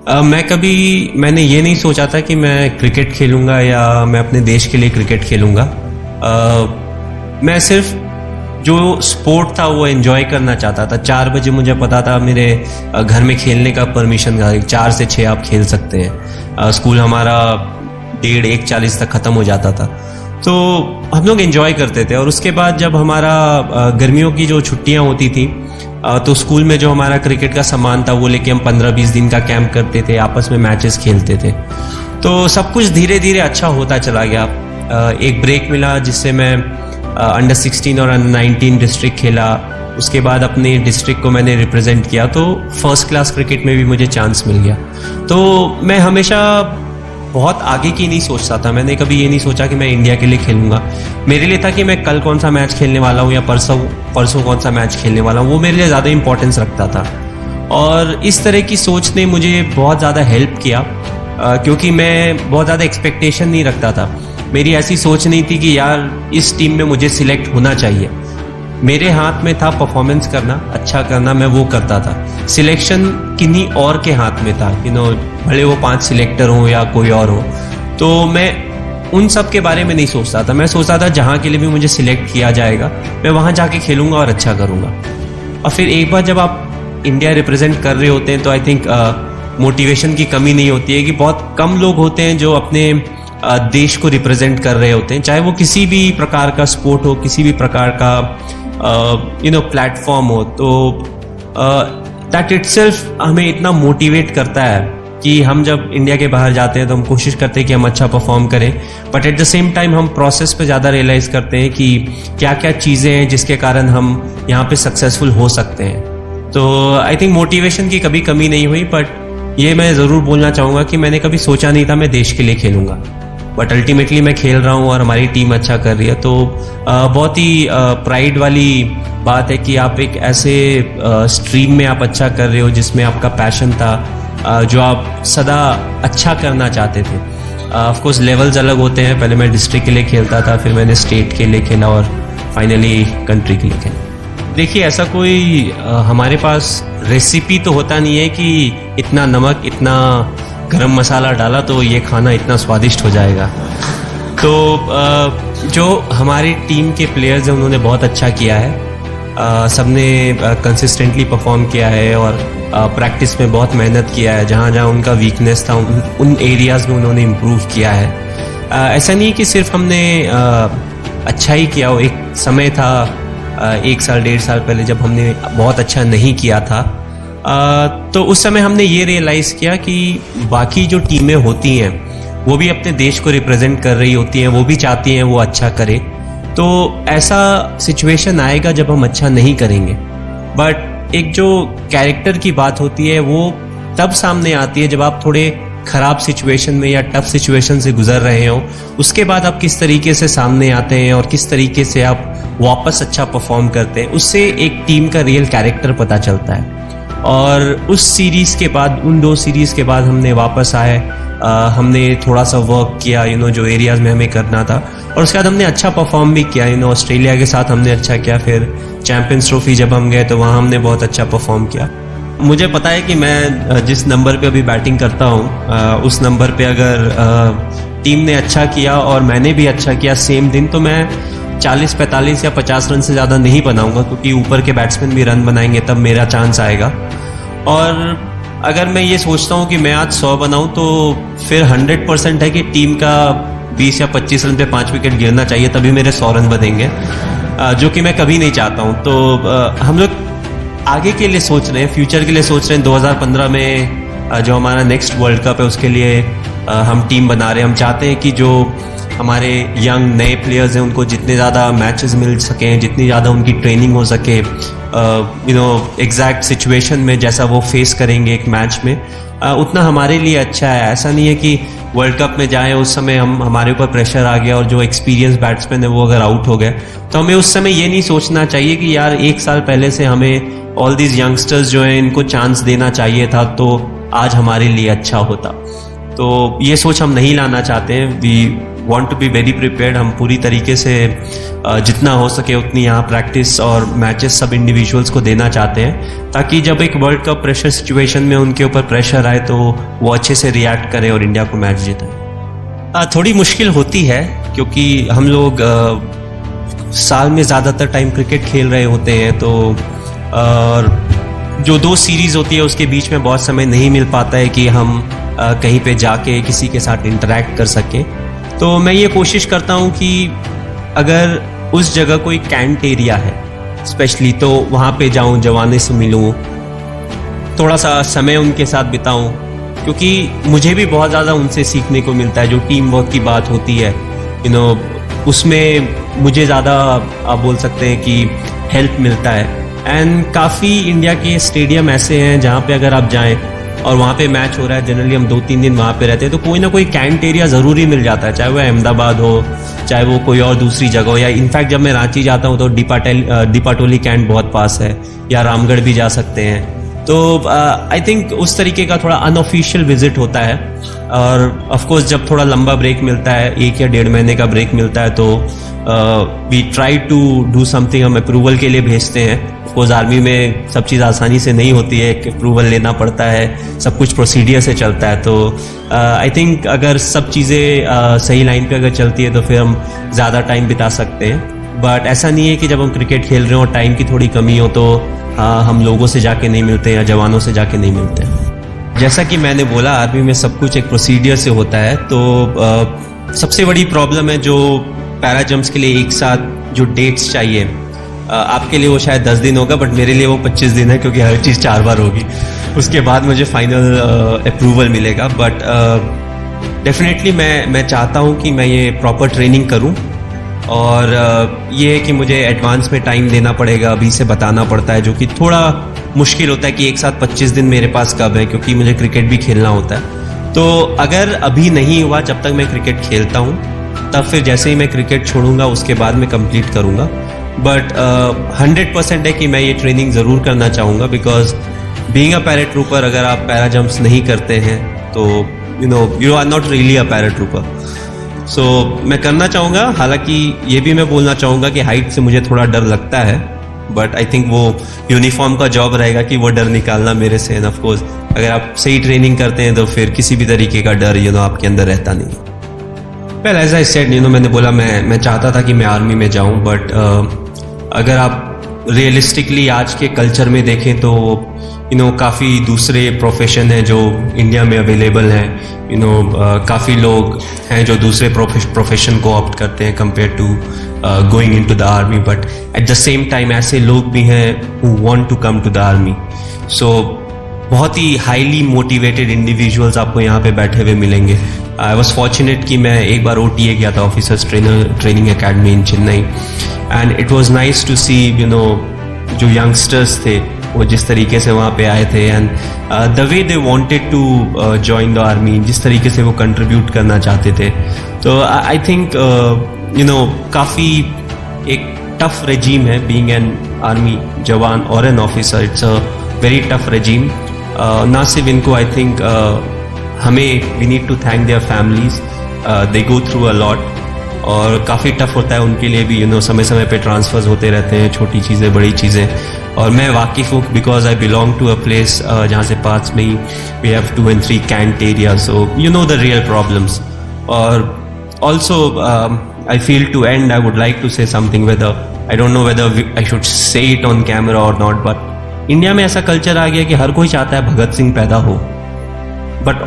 मैंने ये नहीं सोचा था कि मैं क्रिकेट खेलूंगा या मैं अपने देश के लिए क्रिकेट खेलूंगा। मैं सिर्फ जो स्पोर्ट था वो एंजॉय करना चाहता था। 4 बजे मुझे पता था मेरे घर में खेलने का परमिशन था, 4 से 6 आप खेल सकते हैं। स्कूल हमारा 1:30 तक ख़त्म हो जाता था, तो हम लोग एंजॉय करते थे। और उसके बाद जब हमारा गर्मियों की जो छुट्टियां होती थी तो स्कूल में जो हमारा क्रिकेट का सामान था वो लेके हम 15-20 दिन का कैंप करते थे, आपस में मैचेस खेलते थे। तो सब कुछ धीरे धीरे अच्छा होता चला गया। एक ब्रेक मिला जिससे मैं अंडर 16 और अंडर 19 डिस्ट्रिक्ट खेला। उसके बाद अपने डिस्ट्रिक्ट को मैंने रिप्रेजेंट किया, तो फर्स्ट क्लास क्रिकेट में भी मुझे चांस मिल गया। तो मैं हमेशा बहुत आगे की नहीं सोचता था। मैंने कभी ये नहीं सोचा कि मैं इंडिया के लिए खेलूंगा। मेरे लिए था कि मैं कल कौन सा मैच खेलने वाला हूँ या परसों कौन सा मैच खेलने वाला हूँ, वो मेरे लिए ज़्यादा इंपॉर्टेंस रखता था। और इस तरह की सोच ने मुझे बहुत ज़्यादा हेल्प किया, क्योंकि मैं बहुत ज़्यादा एक्सपेक्टेशन नहीं रखता था। मेरी ऐसी सोच नहीं थी कि यार इस टीम में मुझे सिलेक्ट होना चाहिए। मेरे हाथ में था परफॉर्मेंस करना, अच्छा करना, मैं वो करता था। सिलेक्शन किन्हीं और के हाथ में था, भले वो 5 सिलेक्टर हो या कोई और हो। तो मैं उन सब के बारे में नहीं सोचता था। मैं सोचता था जहाँ के लिए भी मुझे सिलेक्ट किया जाएगा मैं वहाँ जाके खेलूंगा और अच्छा करूँगा। और फिर एक बार जब आप इंडिया रिप्रेजेंट कर रहे होते हैं तो आई थिंक मोटिवेशन की कमी नहीं होती है। कि बहुत कम लोग होते हैं जो अपने देश को रिप्रेजेंट कर रहे होते हैं, चाहे वो किसी भी प्रकार का स्पोर्ट हो, किसी भी प्रकार का प्लेटफॉर्म हो। तो दैट इटसेल्फ हमें इतना मोटिवेट करता है कि हम जब इंडिया के बाहर जाते हैं तो हम कोशिश करते हैं कि हम अच्छा परफॉर्म करें, but at the same time हम प्रोसेस पे ज़्यादा रियलाइज़ करते हैं कि क्या क्या चीज़ें हैं जिसके कारण हम यहाँ पे सक्सेसफुल हो सकते हैं। तो आई थिंक मोटिवेशन की कभी कमी नहीं हुई, बट ये मैं ज़रूर बोलना चाहूँगा कि मैंने कभी सोचा नहीं था मैं देश के लिए खेलूँगा, बट अल्टीमेटली मैं खेल रहा हूँ और हमारी टीम अच्छा कर रही है। तो बहुत ही प्राइड वाली बात है कि आप एक ऐसे स्ट्रीम में आप अच्छा कर रहे हो जिसमें आपका पैशन था, जो आप सदा अच्छा करना चाहते थे। ऑफ कोर्स लेवल्स अलग होते हैं। पहले मैं डिस्ट्रिक्ट के लिए खेलता था, फिर मैंने स्टेट के लिए खेला और फाइनली कंट्री के लिए खेला। देखिए, ऐसा कोई हमारे पास रेसिपी तो होता नहीं है कि इतना नमक, इतना गरम मसाला डाला तो ये खाना इतना स्वादिष्ट हो जाएगा। तो जो हमारी टीम के प्लेयर्स हैं उन्होंने बहुत अच्छा किया है। सबने कंसिस्टेंटली परफॉर्म किया है और प्रैक्टिस में बहुत मेहनत किया है। जहाँ जहाँ उनका वीकनेस था उन एरियाज़ में उन्होंने इम्प्रूव किया है। ऐसा नहीं कि सिर्फ हमने अच्छा ही किया हो। एक समय था 1 साल 1.5 साल पहले जब हमने बहुत अच्छा नहीं किया था, तो उस समय हमने ये रियलाइज़ किया कि बाकी जो टीमें होती हैं वो भी अपने देश को रिप्रेजेंट कर रही होती हैं, वो भी चाहती हैं वो अच्छा करे। तो ऐसा सिचुएशन आएगा जब हम अच्छा नहीं करेंगे, बट एक जो कैरेक्टर की बात होती है वो तब सामने आती है जब आप थोड़े खराब सिचुएशन में या टफ सिचुएशन से गुजर रहे हो। उसके बाद आप किस तरीके से सामने आते हैं और किस तरीके से आप वापस अच्छा परफॉर्म करते हैं, उससे एक टीम का रियल कैरेक्टर पता चलता है। और उस सीरीज़ के बाद, उन 2 सीरीज़ के बाद हमने वापस आए, हमने थोड़ा सा वर्क किया जो एरियाज़ में हमें करना था, और उसके बाद हमने अच्छा परफॉर्म भी किया। ऑस्ट्रेलिया के साथ हमने अच्छा किया, फिर चैंपियंस ट्रॉफी जब हम गए तो वहाँ हमने बहुत अच्छा परफॉर्म किया। मुझे पता है कि मैं जिस नंबर पे अभी बैटिंग करता हूँ उस नंबर पे अगर टीम ने अच्छा किया और मैंने भी अच्छा किया सेम दिन, तो मैं 40, 45 या 50 रन से ज़्यादा नहीं बनाऊंगा, क्योंकि ऊपर के बैट्समैन भी रन बनाएंगे तब मेरा चांस आएगा। और अगर मैं ये सोचता हूँ कि मैं आज 100 बनाऊँ तो फिर 100% है कि टीम का 20 या 25 रन पे 5 विकेट गिरना चाहिए, तभी मेरे 100 रन बनेंगे, जो कि मैं कभी नहीं चाहता हूँ। तो हम लोग आगे के लिए सोच रहे हैं, फ्यूचर के लिए सोच रहे हैं। 2015 में जो हमारा नेक्स्ट वर्ल्ड कप है उसके लिए हम टीम बना रहे हैं। हम चाहते हैं कि जो हमारे यंग नए प्लेयर्स हैं उनको जितने ज़्यादा मैचेस मिल सकें, जितनी ज़्यादा उनकी ट्रेनिंग हो सके, एग्जैक्ट सिचुएशन में जैसा वो फेस करेंगे एक मैच में, उतना हमारे लिए अच्छा है। ऐसा नहीं है कि वर्ल्ड कप में जाएं उस समय हमारे ऊपर प्रेशर आ गया और जो एक्सपीरियंस बैट्समैन है वो अगर आउट हो गए, तो हमें उस समय ये नहीं सोचना चाहिए कि यार 1 साल पहले से हमें ऑल दीज यंगस्टर्स जो हैं इनको चांस देना चाहिए था तो आज हमारे लिए अच्छा होता। तो ये सोच हम नहीं लाना चाहते हैं। We want to be very prepared. हम पूरी तरीके से जितना हो सके उतनी यहाँ प्रैक्टिस और मैचेस सब इंडिविजुअल्स को देना चाहते हैं, ताकि जब एक वर्ल्ड कप प्रेशर सिचुएशन में उनके ऊपर प्रेशर आए तो वो अच्छे से रिएक्ट करें और इंडिया को मैच जीतें। थोड़ी मुश्किल होती है क्योंकि हम लोग साल में ज़्यादातर टाइम क्रिकेट खेल रहे होते हैं, तो और जो 2 सीरीज़ होती है उसके बीच में बहुत समय नहीं मिल पाता है कि हम कहीं पे जाके किसी के साथ इंटरेक्ट कर सकें। तो मैं ये कोशिश करता हूँ कि अगर उस जगह कोई कैंट एरिया है स्पेशली, तो वहाँ पे जाऊँ, जवानों से मिलूँ, थोड़ा सा समय उनके साथ बिताऊँ, क्योंकि मुझे भी बहुत ज़्यादा उनसे सीखने को मिलता है। जो टीम वर्क की बात होती है, उसमें मुझे ज़्यादा आप बोल सकते हैं कि हेल्प मिलता है। एंड काफ़ी इंडिया के स्टेडियम ऐसे हैं जहाँ पे अगर आप जाएं और वहाँ पे मैच हो रहा है, जनरली हम 2-3 दिन वहाँ पे रहते हैं, तो कोई ना कोई कैंट एरिया ज़रूरी मिल जाता है, चाहे वो अहमदाबाद हो, चाहे वो कोई और दूसरी जगह हो, या इनफैक्ट जब मैं रांची जाता हूँ तो दीपाटोली कैंट बहुत पास है, या रामगढ़ भी जा सकते हैं। तो आई थिंक उस तरीके का थोड़ा अनऑफिशियल विजिट होता है। और ऑफ कोर्स जब थोड़ा लंबा ब्रेक मिलता है, 1 या 1.5 महीने का ब्रेक मिलता है, तो we try to do something. हम अप्रूवल के लिए भेजते हैं। ऑफ कोर्स आर्मी में सब चीज़ आसानी से नहीं होती है, अप्रूवल लेना पड़ता है, सब कुछ प्रोसीडियर से चलता है। तो आई थिंक अगर सब चीज़ें सही लाइन पे अगर चलती है तो फिर हम ज़्यादा टाइम बिता सकते हैं। बट ऐसा नहीं है कि जब हम क्रिकेट खेल रहे हो और टाइम की थोड़ी कमी हो तो हम लोगों से जाके नहीं मिलते या जवानों से जाके नहीं मिलते हैं। जैसा कि मैंने बोला, आर्मी में सब कुछ एक प्रोसीडियर से होता है। तो सबसे बड़ी प्रॉब्लम है जो पैरा जंप्स के लिए एक साथ जो डेट्स चाहिए, आपके लिए वो शायद 10 दिन होगा, बट मेरे लिए वो 25 दिन है, क्योंकि हर चीज़ 4 बार होगी। उसके बाद मुझे फाइनल अप्रूवल मिलेगा। बट डेफिनेटली मैं चाहता हूँ कि मैं ये प्रॉपर ट्रेनिंग करूँ, और ये है कि मुझे एडवांस में टाइम देना पड़ेगा, अभी से बताना पड़ता है, जो कि थोड़ा मुश्किल होता है कि एक साथ 25 दिन मेरे पास कब है, क्योंकि मुझे क्रिकेट भी खेलना होता है। तो अगर अभी नहीं हुआ, जब तक मैं क्रिकेट खेलता हूँ, तब फिर जैसे ही मैं क्रिकेट छोड़ूंगा उसके बाद मैं कंप्लीट करूँगा। बट 100% है कि मैं ये ट्रेनिंग ज़रूर करना चाहूँगा, बिकॉज बीइंग अ पैराट्रूपर, अगर आप पैरा जंप्स नहीं करते हैं तो you are not really a paratrooper. So मैं करना चाहूँगा। हालांकि ये भी मैं बोलना चाहूँगा कि हाइट से मुझे थोड़ा डर लगता है, बट आई थिंक वो यूनिफॉर्म का जॉब रहेगा कि वो डर निकालना मेरे से। एंड ऑफ कोर्स अगर आप सही ट्रेनिंग करते हैं तो फिर किसी भी तरीके का डर आपके अंदर रहता नहीं। वेल एज आई सेड, मैंने बोला मैं चाहता था कि मैं आर्मी में जाऊँ, बट अगर आप रियलिस्टिकली आज के कल्चर में देखें तो काफ़ी दूसरे प्रोफेशन हैं जो इंडिया में अवेलेबल हैं। काफ़ी लोग हैं जो दूसरे प्रोफेशन को ऑप्ट करते हैं compare to going into the army, but at the same time ऐसे लोग भी हैं who want to come to the army. So बहुत ही हाईली मोटिवेटेड इंडिविजुअल्स आपको यहाँ पे बैठे हुए मिलेंगे। आई वॉज फॉर्चुनेट कि मैं एक बार OTA गया था, officers training academy in Chennai, and it was nice to see जो यंगस्टर्स थे वो जिस तरीके से वहाँ पे आए थे, and the way they wanted to join the army, जिस तरीके से वो कंट्रीब्यूट करना चाहते थे। तो आई थिंक काफ़ी एक टफ रेजीम है बीइंग एन आर्मी जवान और an officer. It's a very tough regime. ना सिर्फ इनको, आई थिंक हमें we need to thank their families, they go through a lot, और काफ़ी टफ होता है उनके लिए भी। समय समय पे ट्रांसफर्स होते रहते हैं, छोटी चीज़ें बड़ी चीज़ें, और मैं वाकिफ़ हूँ because I belong to a place जहाँ से पास में ही we have 2 and 3 cantt area, so the real problems. और also I feel to and I would like to say something, whether I don't know whether I should say it on camera और not, but India में ऐसा culture आ गया कि हर कोई चाहता है भगत सिंह पैदा हो, बट